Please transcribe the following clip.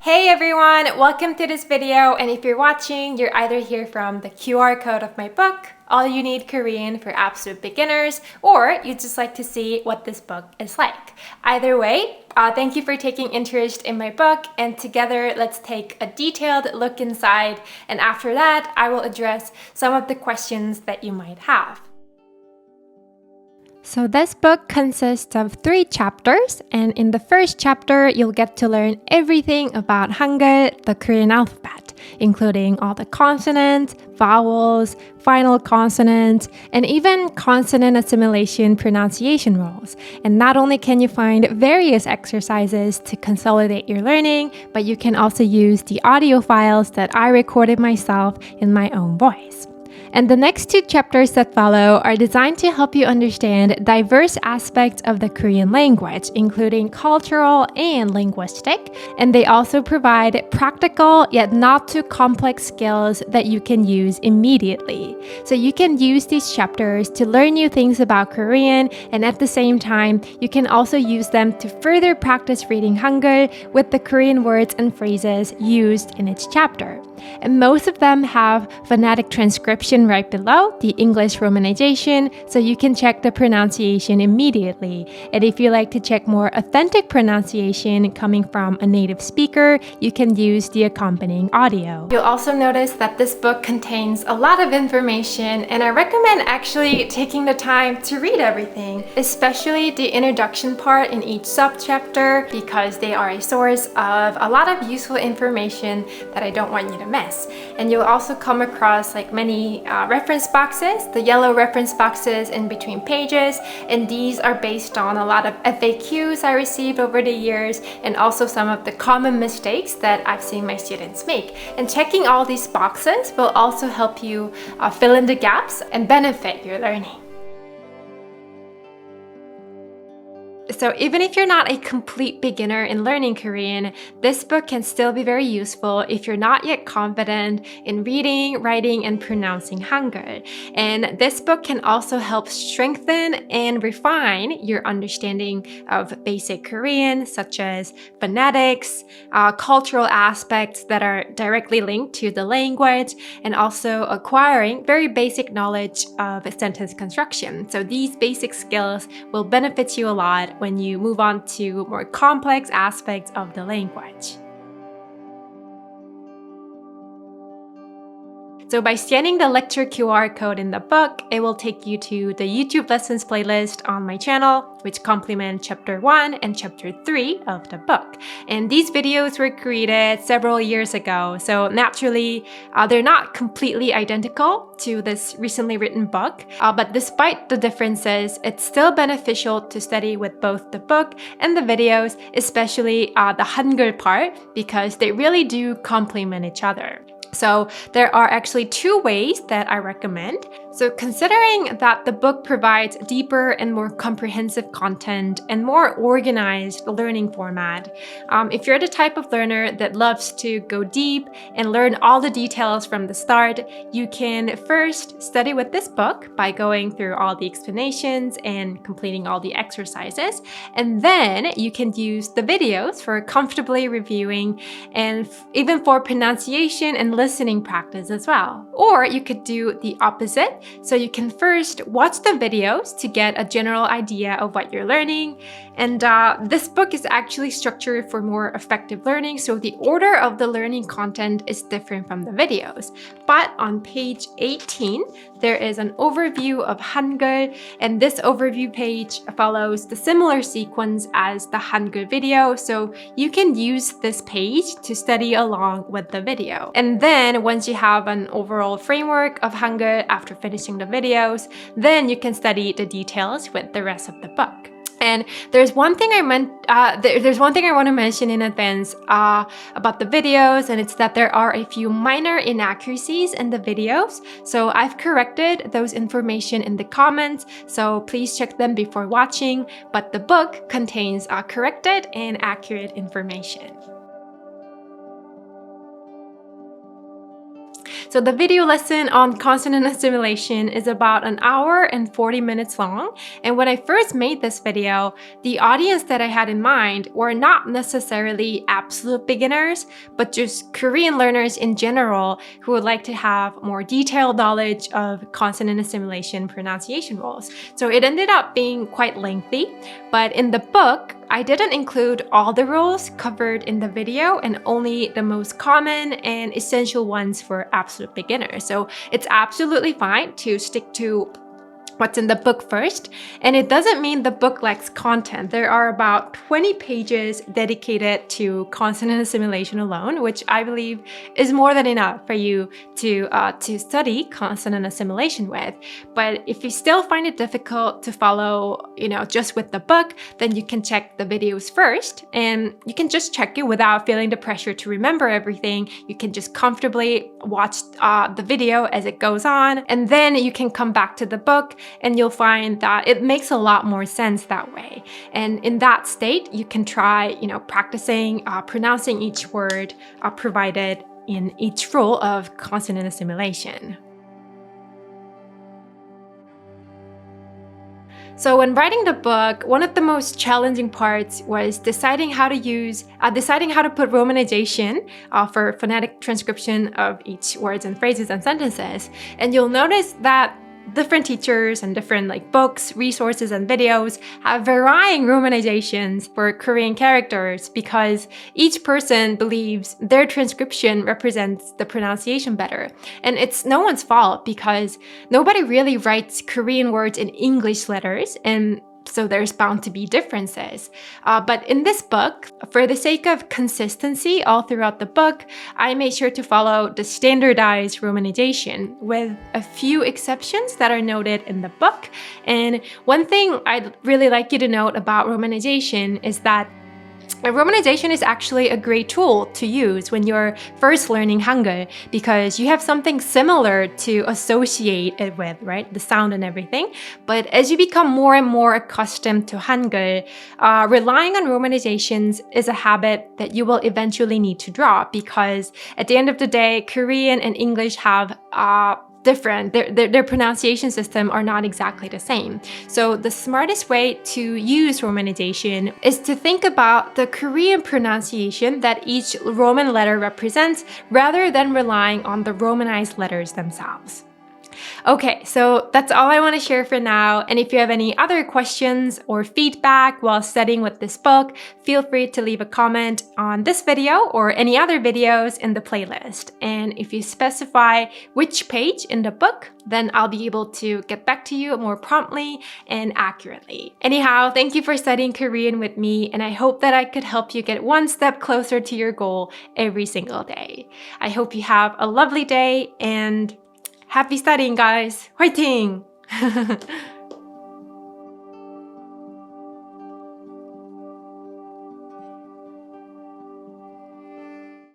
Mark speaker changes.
Speaker 1: Hey everyone, welcome to this video, and if you're watching, you're either here from the QR code of my book, All You Need Korean for Absolute Beginners, or you just like to see what this book is like. Either way, thank you for taking interest in my book, and together let's take a detailed look inside, and after that, I will address some of the questions that you might have. So this book consists of 3 chapters, and in the first chapter, you'll get to learn everything about Hangul, the Korean alphabet, including all the consonants, vowels, final consonants, and even consonant assimilation pronunciation rules. And not only can you find various exercises to consolidate your learning, but you can also use the audio files that I recorded myself in my own voice. And the next 2 chapters that follow are designed to help you understand diverse aspects of the Korean language, including cultural and linguistic. And they also provide practical yet not too complex skills that you can use immediately. So you can use these chapters to learn new things about Korean, and at the same time, you can also use them to further practice reading Hangul with the Korean words and phrases used in each chapter. And most of them have phonetic transcription right below the English Romanization, so you can check the pronunciation immediately. And if you like to check more authentic pronunciation coming from a native speaker, you can use the accompanying audio. You'll also notice that this book contains a lot of information, and I recommend actually taking the time to read everything, especially the introduction part in each subchapter, because they are a source of a lot of useful information that I don't want you to miss. And you'll also come across many reference boxes, the yellow reference boxes in between pages, and these are based on a lot of FAQs I received over the years, and also some of the common mistakes that I've seen my students make. And checking all these boxes will also help you fill in the gaps and benefit your learning. So even if you're not a complete beginner in learning Korean, this book can still be very useful if you're not yet confident in reading, writing, and pronouncing Hangul. And this book can also help strengthen and refine your understanding of basic Korean, such as phonetics, cultural aspects that are directly linked to the language, and also acquiring very basic knowledge of sentence construction. So these basic skills will benefit you a lot when you move on to more complex aspects of the language. So by scanning the lecture QR code in the book, it will take you to the YouTube lessons playlist on my channel, which complement Chapter 1 and Chapter 3 of the book. And these videos were created several years ago, so naturally, they're not completely identical to this recently written book, but despite the differences, it's still beneficial to study with both the book and the videos, especially the Hangul part, because they really do complement each other. So there are actually 2 ways that I recommend. So considering that the book provides deeper and more comprehensive content and more organized learning format, if you're the type of learner that loves to go deep and learn all the details from the start, you can first study with this book by going through all the explanations and completing all the exercises. And then you can use the videos for comfortably reviewing and even for pronunciation and listening practice as well. Or you could do the opposite. So you can first watch the videos to get a general idea of what you're learning. And this book is actually structured for more effective learning, so the order of the learning content is different from the videos. But on page 18, there is an overview of Hangul, and this overview page follows the similar sequence as the Hangul video, so you can use this page to study along with the video. And then once you have an overall framework of Hangul after finishing the videos, then you can study the details with the rest of the book. And there's one thing I want to mention in advance about the videos, and it's that there are a few minor inaccuracies in the videos. So I've corrected those information in the comments, so please check them before watching. But the book contains corrected and accurate information. So the video lesson on consonant assimilation is about an hour and 40 minutes long. And when I first made this video, the audience that I had in mind were not necessarily absolute beginners, but just Korean learners in general who would like to have more detailed knowledge of consonant assimilation pronunciation rules. So it ended up being quite lengthy, but in the book, I didn't include all the rules covered in the video and only the most common and essential ones for absolute beginners. So it's absolutely fine to stick to what's in the book first. And it doesn't mean the book lacks content. There are about 20 pages dedicated to consonant assimilation alone, which I believe is more than enough for you to study consonant assimilation with. But if you still find it difficult to follow, just with the book, then you can check the videos first, and you can just check it without feeling the pressure to remember everything. You can just comfortably watch the video as it goes on, and then you can come back to the book and you'll find that it makes a lot more sense that way. And in that state, you can try, practicing pronouncing each word provided in each rule of consonant assimilation. So when writing the book, one of the most challenging parts was deciding how to put romanization for phonetic transcription of each words and phrases and sentences. And you'll notice that different teachers and different books, resources, and videos have varying romanizations for Korean characters because each person believes their transcription represents the pronunciation better. And it's no one's fault because nobody really writes Korean words in English letters, and so there's bound to be differences. But in this book, for the sake of consistency all throughout the book, I made sure to follow the standardized romanization with a few exceptions that are noted in the book. And one thing I'd really like you to note about romanization is that romanization is actually a great tool to use when you're first learning Hangul because you have something similar to associate it with, right? The sound and everything. But as you become more and more accustomed to Hangul, relying on romanizations is a habit that you will eventually need to drop because at the end of the day, Korean and English have different. Their pronunciation system are not exactly the same. So the smartest way to use romanization is to think about the Korean pronunciation that each Roman letter represents rather than relying on the Romanized letters themselves. Okay, so that's all I want to share for now. And if you have any other questions or feedback while studying with this book, feel free to leave a comment on this video or any other videos in the playlist. And if you specify which page in the book, then I'll be able to get back to you more promptly and accurately. Anyhow, thank you for studying Korean with me, and I hope that I could help you get one step closer to your goal every single day. I hope you have a lovely day and happy studying, guys! 화이팅!